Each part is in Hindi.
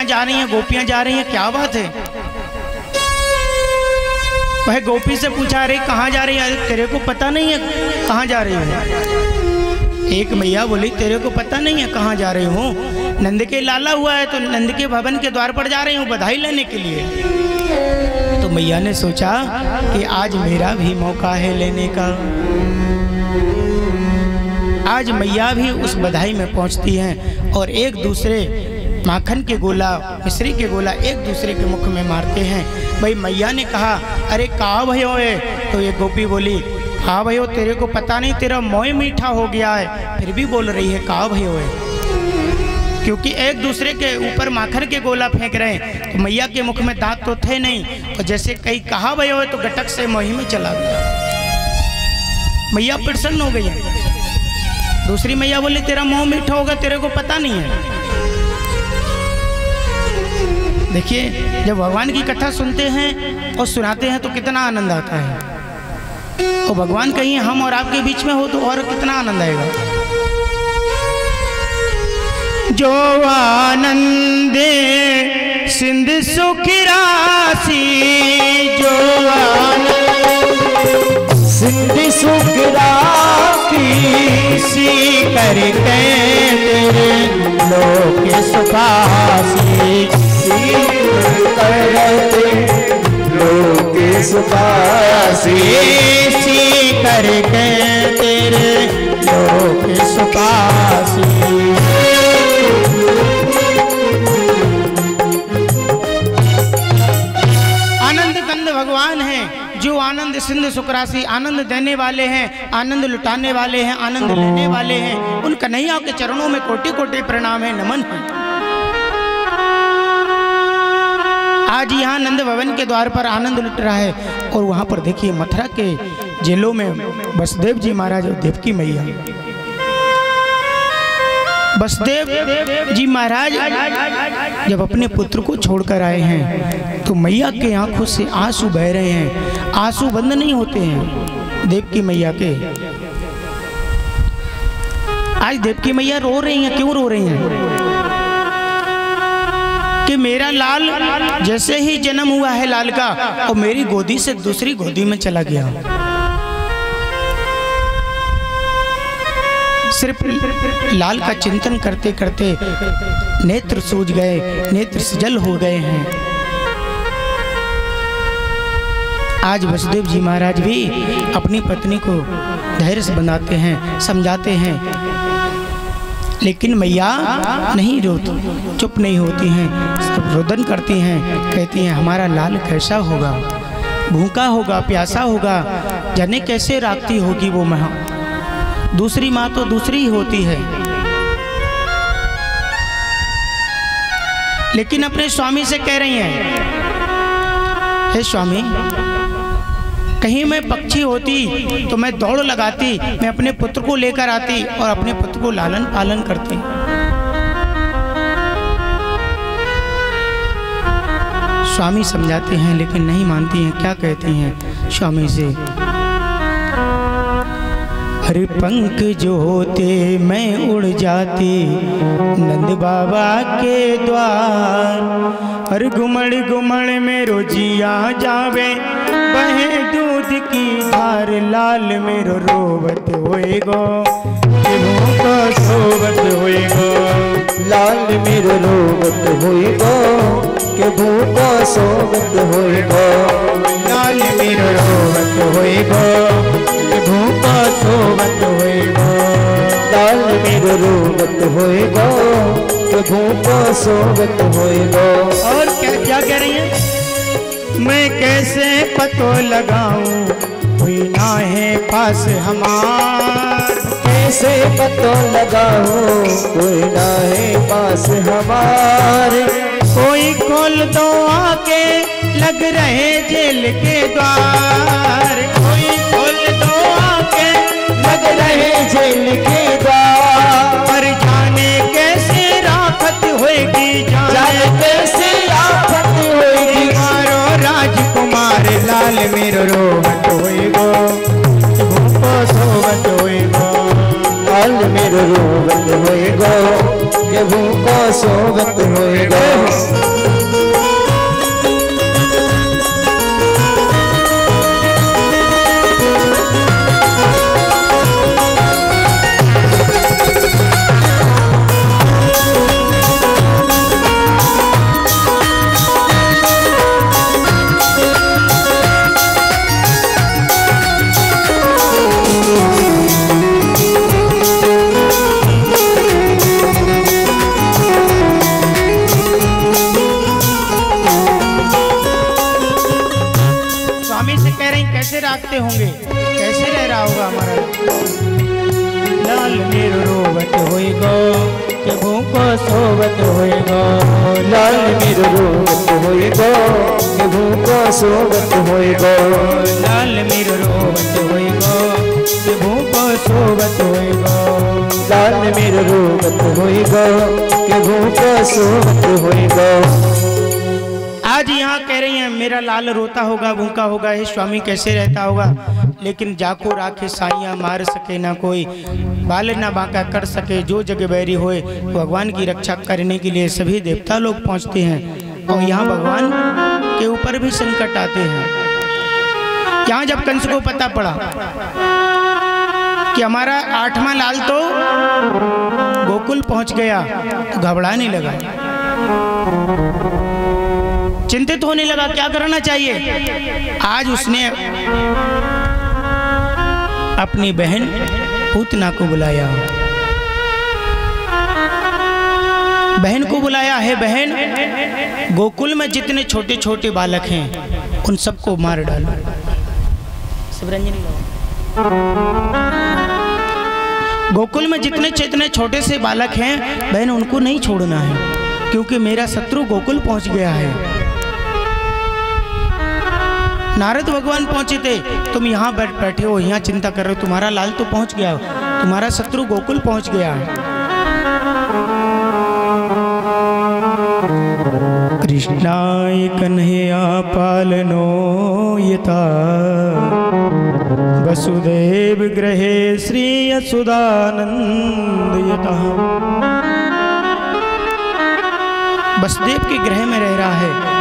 जा रही हैं, गोपियां जा रही हैं, क्या बात है? वह गोपी से पूछा, अरे कहाँ जा रही है? तेरे को पता नहीं है कहाँ जा रही हूँ? एक मैया बोली, तेरे को पता नहीं है कहाँ जा रही हूँ? नंद के लाला हुआ है तो नंद के भवन के द्वार पर जा रही हूँ बधाई लेने के लिए। तो मैया ने सोचा कि आज मेरा भी मौका है लेने का। आज मैया भी उस बधाई में पहुंचती हैं और एक दूसरे माखन के गोला, मिश्री के गोला एक दूसरे के मुख में मारते हैं। भाई मैया ने कहा, अरे कहा भयो है? तो ये गोपी बोली, कहा भयो, तेरे को पता नहीं तेरा मोय मीठा हो गया है, फिर भी बोल रही है कहा भयो है। क्योंकि एक दूसरे के ऊपर माखन के गोला फेंक रहे हैं, तो मैया के मुख में दांत तो थे नहीं, और जैसे कहीं कहा भयो है तो गटक से मोही में चला गया। मैया प्रसन्न हो गई है। दूसरी मैया बोली, तेरा मुंह मीठा होगा, तेरे को पता नहीं है। देखिए, जब भगवान की कथा सुनते हैं और सुनाते हैं तो कितना आनंद आता है। और भगवान कहीं हम और आपके बीच में हो तो और कितना आनंद आएगा। जो आनंदे सिंध सुख राशि, जो सिंध सुख राशि, सी करके तेरे लोक सुखासी, करते लोक सुखासी, सी करके तेरे लोक सुखासी। आनंद कंद भगवान हैं, जो आनंद सिंध सुखरासी, आनंद देने वाले हैं, आनंद लुटाने वाले हैं, आनंद लेने वाले हैं। उन कन्हैया के चरणों में कोटि कोटि प्रणाम है, नमन है। आज यहाँ नंद भवन के द्वार पर आनंद लुट रहा है और वहाँ पर देखिए मथुरा के जेलों में वसुदेव जी महाराज और देवकी मैया। वसुदेव जी महाराज जब अपने पुत्र को छोड़कर आए हैं तो मैया के आंखों से आंसू बह रहे हैं। आंसू बंद नहीं होते हैं देवकी मैया के। आज देवकी मैया रो रही हैं। क्यों रो रही हैं? कि मेरा लाल जैसे ही जन्म हुआ है लाल का, और मेरी गोदी से दूसरी गोदी में चला गया। सिर्फ लाल का चिंतन करते करते नेत्र सूज गए, नेत्र सजल हो गए हैं। आज वसुदेव जी महाराज भी अपनी पत्नी को धैर्य से बनाते हैं, समझाते हैं, लेकिन मैया नहीं रोती, चुप नहीं होती हैं, सब रोदन करती हैं, कहती हैं हमारा लाल कैसा होगा, भूखा होगा, प्यासा होगा, जाने कैसे राखती होगी वो माँ। दूसरी माँ तो दूसरी ही होती है, लेकिन अपने स्वामी से कह रही हैं, हे स्वामी, कहीं मैं पक्षी होती तो मैं दौड़ लगाती, मैं अपने पुत्र को लेकर आती और अपने पुत्र को लालन पालन करती। स्वामी समझाते हैं लेकिन नहीं मानती हैं। क्या कहती हैं स्वामी से? हरे पंख जो होते मैं उड़ जाती नंद बाबा के द्वार, हर घुमड़ घुमड़ में रोजिया जावे बहे दूध की धार, लाल मेरो रोवत होएगो को सोवत होएगो, लाल मेरो रोवत होएगो के भूखो सोवत होएगो, लाल मेरो रोवत होएगो के भूखो सोवत होएगो, लाल मेरो रोवत होएगो के भूखो सोवत होएगो। और क्या कह रही है? मैं कैसे पतो लगाऊं कोई ना है पास हमार, कैसे पतो लगाऊं कोई ना है पास हमारे, कोई खोल दो आके लग रहे जेल के द्वार, कोई खोल दो आके लग रहे जेल के द्वार, पर जाने कैसे राहत होएगी, जाने कैसे राहत होएगी, मारो राजकुमार लाल मेरो रोवत होएगो भूखो सोवत होएगो, लाल मेरो रोवत होएगो के भूखो सोवत होएगो। जागते होंगे, कैसे रह रहा होगा हमारा लाल मेरो रोवत होई गो के भूखो सोवत होई गो, लाल मेरो रोवत होई गो के भूखो सोवत होई गो, लाल मेरो रोवत होई गो के भूखो सोवत होई गो, लाल मेरो रोवत होई गो के भूखो सोवत होई गो। आज यहाँ कह रही हैं मेरा लाल रोता होगा भूखा होगा, हे स्वामी कैसे रहता होगा। लेकिन जाको राखे साइया मार सके ना कोई, बाल ना बांका कर सके जो जग बैरी होए। भगवान की रक्षा करने के लिए सभी देवता लोग पहुँचते हैं और यहाँ भगवान के ऊपर भी संकट आते हैं। यहाँ जब कंस को पता पड़ा कि हमारा 8वां लाल तो गोकुल पहुँच गया, तो घबराने लगा, चिंतित होने लगा, क्या करना चाहिए। आज उसने अपनी बहन पूतना को बुलाया, बहन को बुलाया, है बहन गोकुल में जितने छोटे छोटे बालक हैं उन सबको मार डालो। गोकुल में जितने छोटे से बालक हैं बहन उनको नहीं छोड़ना है, क्योंकि मेरा शत्रु गोकुल पहुंच गया है। नारद भगवान पहुंचे थे, तुम यहाँ बैठे हो, यहाँ चिंता कर रहे हो, तुम्हारा लाल तो पहुंच गया, तुम्हारा शत्रु गोकुल पहुंच गया है। कृष्णाय कन्हैया पालनो यथा वसुदेव गृहे श्री यशोदानंद यथा। वसुदेव के गृह में रह रहा है।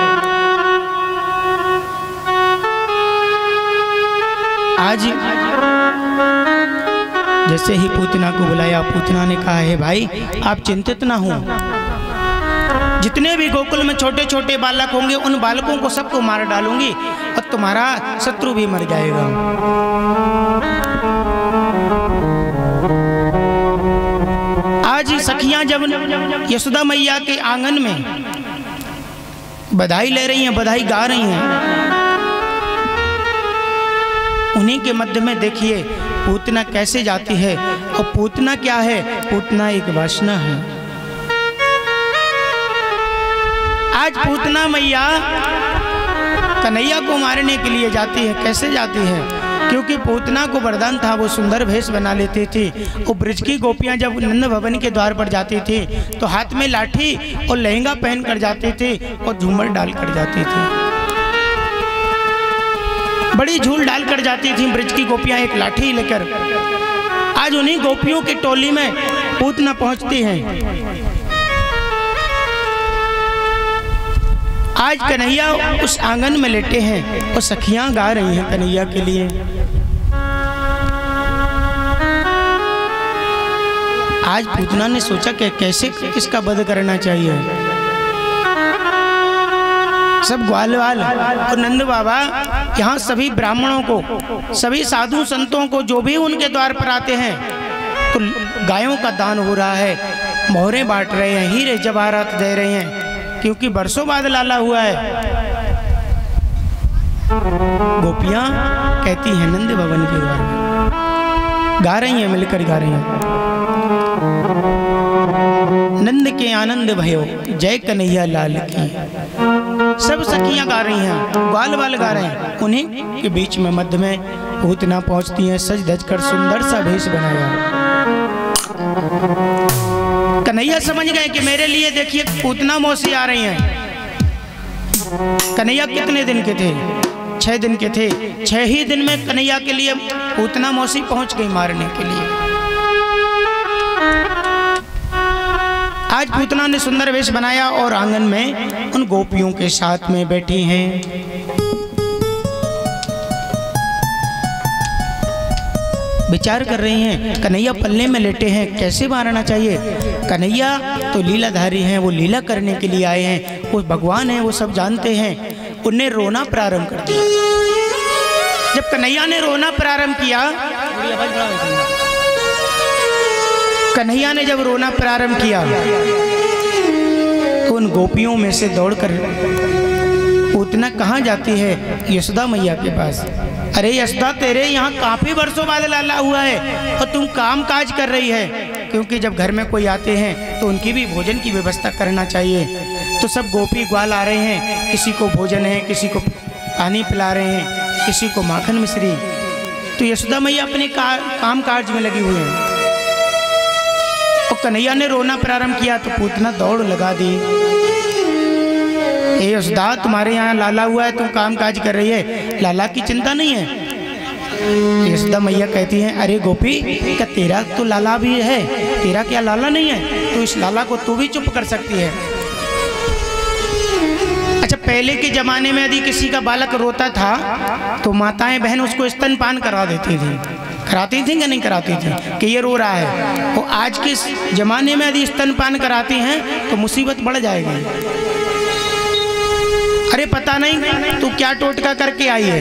आज जैसे ही पूतना को बुलाया, पूतना ने कहा है भाई आप चिंतित ना हो, जितने भी गोकुल में छोटे छोटे बालक होंगे उन बालकों को सबको मार डालूंगी और तुम्हारा शत्रु भी मर जाएगा। आज सखियां जब यशोदा मैया के आंगन में बधाई ले रही हैं, बधाई गा रही हैं, उन्हीं के मध्य में देखिए पूतना कैसे जाती है। और पूतना क्या है, पूतना एक वासना है। आज पूतना मैया कन्हैया को मारने के लिए जाती है। कैसे जाती है, क्योंकि पूतना को वरदान था, वो सुंदर भेष बना लेती थी। वो ब्रज की गोपियां जब नंद भवन के द्वार पर जाती थी तो हाथ में लाठी और लहंगा पहन कर जाती थी और झूमर डाल कर जाती थी, बड़ी झूल डाल कर जाती थी ब्रज की गोपियां एक लाठी लेकर। आज उन्हीं गोपियों की टोली में पूतना पहुंचती हैं। आज कन्हैया उस आंगन में लेटे हैं और सखियां गा रही हैं कन्हैया के लिए। आज पूतना ने सोचा कि कैसे इसका वध करना चाहिए। सब ग्वालवाल और नंद बाबा यहाँ सभी ब्राह्मणों को, सभी साधु संतों को जो भी उनके द्वार पर आते हैं तो गायों का दान हो रहा है, मोहरे बांट रहे हैं, हीरे जवाहरात दे रहे हैं, क्योंकि बरसों बाद लाला हुआ है। गोपियाँ कहती हैं नंद भवन के द्वार में, गा रही हैं, मिलकर गा रही हैं। नंद के आनंद भयो जय कन्हैया लाल की। सब सखियां गा रही हैं, ग्वाल वाल गा रहे हैं। उन्हीं के बीच में मध्य में पूतना पहुंचती हैं, सज धज कर सुंदर सा भेष बनाया। कन्हैया समझ गए कि मेरे लिए देखिए पूतना मौसी आ रही हैं। कन्हैया कितने दिन के थे, 6 दिन के थे। 6 ही दिन में कन्हैया के लिए पूतना मौसी पहुंच गई मारने के लिए। आज पूतना ने सुंदर वेश बनाया और आंगन में उन गोपियों के साथ में बैठी हैं। विचार कर रही हैं। कन्हैया पल्ले में लेटे हैं, कैसे मारना चाहिए। कन्हैया तो लीलाधारी हैं, वो लीला करने के लिए आए हैं, वो भगवान हैं, वो सब जानते हैं। उन्हें रोना प्रारंभ कर दिया। जब कन्हैया ने रोना प्रारंभ किया, कन्हैया ने जब रोना प्रारंभ किया तो उन गोपियों में से दौड़कर पूतना कहाँ जाती है, यशोदा मैया के पास। अरे यशोदा तेरे यहाँ काफी वर्षों बाद लाला हुआ है और तुम काम काज कर रही है, क्योंकि जब घर में कोई आते हैं तो उनकी भी भोजन की व्यवस्था करना चाहिए। तो सब गोपी ग्वाल आ रहे हैं, किसी को भोजन है, किसी को पानी पिला रहे हैं, किसी को माखन मिश्री। तो यशोदा मैया अपने काम काज में लगी हुई है। और कन्हैया ने रोना प्रारंभ किया तो पूतना दौड़ लगा दी। ए यशोदा तुम्हारे यहाँ लाला हुआ है, तुम काम काज कर रही है, लाला की चिंता नहीं है। यशोदा मैया कहती हैं अरे गोपी, क्या तेरा तो लाला भी है, तेरा क्या लाला नहीं है? तो इस लाला को तू भी चुप कर सकती है। अच्छा, पहले के जमाने में यदि किसी का बालक रोता था तो माताएं बहन उसको स्तनपान करा देती थी। कराती थी कि नहीं कराती थी कि ये रो रहा है? और आज के जमाने में यदि स्तनपान कराती हैं तो मुसीबत बढ़ जाएगी। अरे पता नहीं तू क्या टोटका करके आई है।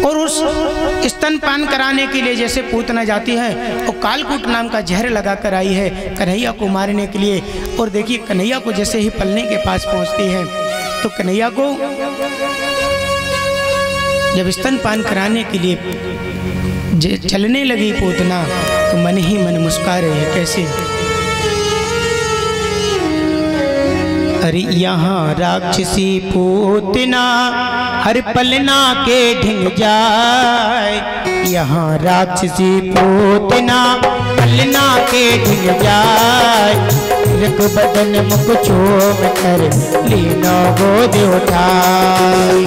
और उस स्तनपान कराने के लिए जैसे पूतना जाती है और कालकूट नाम का जहर लगा कर आई है कन्हैया को मारने के लिए। और देखिए कन्हैया को जैसे ही पलने के पास पहुंचती है तो कन्हैया को जब स्तनपान कराने के लिए चलने लगी पूतना तो मन ही मन मुस्कुरा रही है। कैसे? अरे यहाँ राक्षसी पूतना हर पलना के ढिंग जाए, यहाँ राक्षसी पूतना पलना के ढिंग जाए। रख बदन मुख चोम कर लीनो गोद उठाए।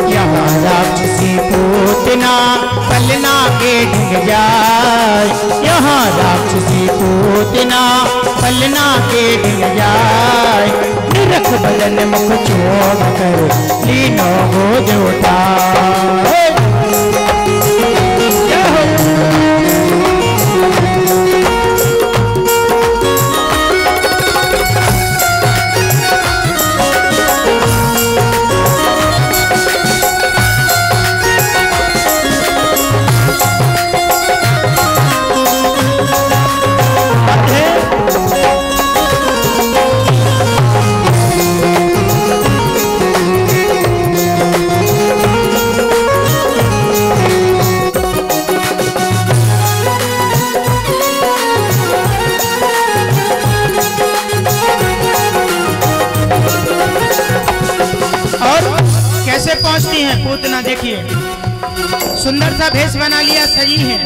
यहाँ राक्षसी पूतना पलना के ढिंग जाए, यहाँ राक्षसी पूतना पलना के ढिंग जाए। निरख बदन मुख चोम कर लीनो गोद उठाए। पहुंचती हैं पूतना, देखिए सुंदर सा भेष बना लिया, सजी है।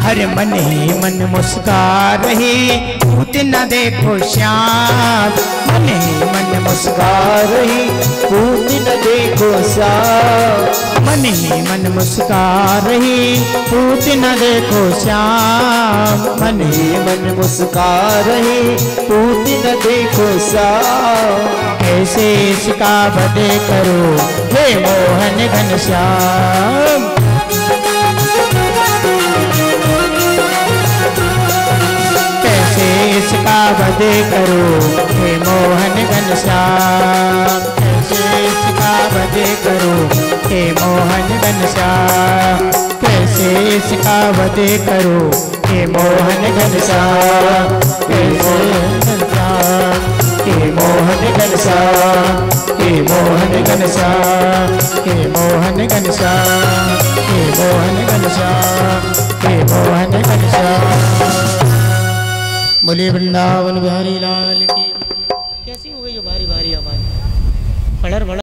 हर मन ही मन मुस्का रही पूतना देखो श्याम, मन ही मन मुस्का रही पूतना देखो श्याम। मन ही मन मुस्का रही पूतना देखो श्याम, मन ही मन मुस्का रही पूतना देखो श्याम। कैसे इसका बदे करो हे मोहन घनश्याम, कैसे इसका बदे करो हे मोहन घनश्याम, कैसे इसका बदे करो हे मोहन घनश्याम, कैसे इसका बदे करो हे मोहन घनश्याम, कैसे घनश्याम हे मोहन घनश्याम, हे मोहन घनश्याम, हे मोहन घनश्याम, हे मोहन घनश्याम, हे मोहन घनश्याम। बोले वृंदावन बिहारी लाल की।